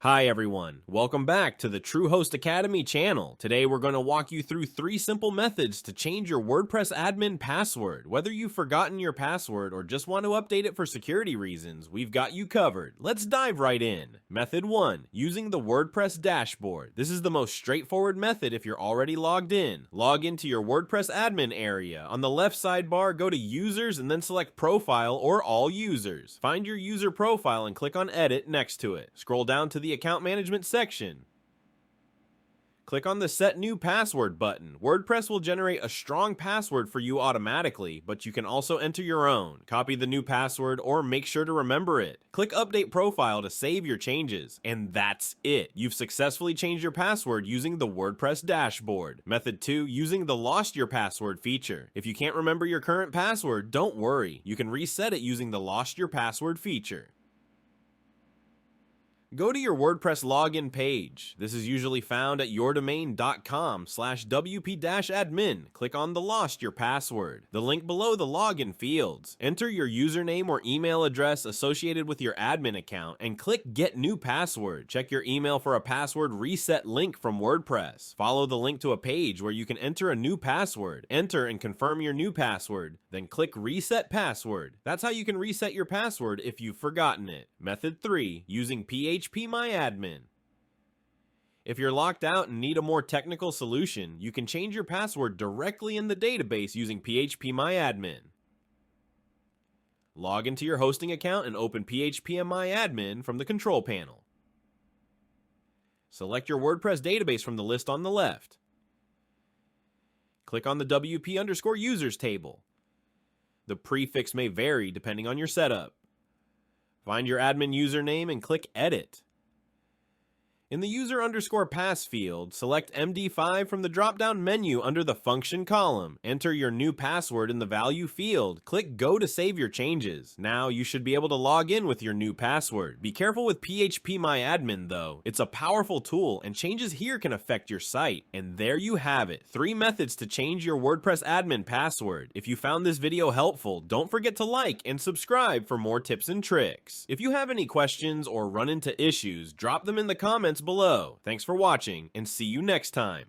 Hi everyone, welcome back to the True Host Academy channel. Today we're going to walk you through 3 simple methods to change your WordPress admin password. Whether you've forgotten your password or just want to update it for security reasons, we've got you covered. Let's dive right in. Method 1, using the WordPress dashboard. This is the most straightforward method if you're already logged in. Log into your WordPress admin area. On the left sidebar, go to Users and then select Profile or All Users. Find your user profile and click on Edit next to it. Scroll down to the Account Management section. Click on the Set New Password button. WordPress will generate a strong password for you automatically, but you can also enter your own. Copy the new password or make sure to remember it. Click Update Profile to save your changes. And that's it. You've successfully changed your password using the WordPress dashboard. Method 2, using the Lost Your Password feature. If you can't remember your current password, don't worry. You can reset it using the Lost Your Password feature. Go to your WordPress login page. This is usually found at yourdomain.com/wp-admin. Click on the Lost Your Password, the link below the login fields. Enter your username or email address associated with your admin account and click Get New Password. Check your email for a password reset link from WordPress. Follow the link to a page where you can enter a new password. Enter and confirm your new password, then click Reset Password. That's how you can reset your password if you've forgotten it. Method 3, using PhpMyAdmin. If you're locked out and need a more technical solution, you can change your password directly in the database using PhpMyAdmin. Log into your hosting account and open PhpMyAdmin from the control panel. Select your WordPress database from the list on the left. Click on the WP_users table. The prefix may vary depending on your setup. Find your admin username and click Edit. In the user_pass field, select MD5 from the drop-down menu under the function column. Enter your new password in the value field. Click Go to save your changes. Now you should be able to log in with your new password. Be careful with PhpMyAdmin though. It's a powerful tool and changes here can affect your site. And there you have it. 3 methods to change your WordPress admin password. If you found this video helpful, don't forget to like and subscribe for more tips and tricks. If you have any questions or run into issues, drop them in the comments below. Thanks for watching and see you next time.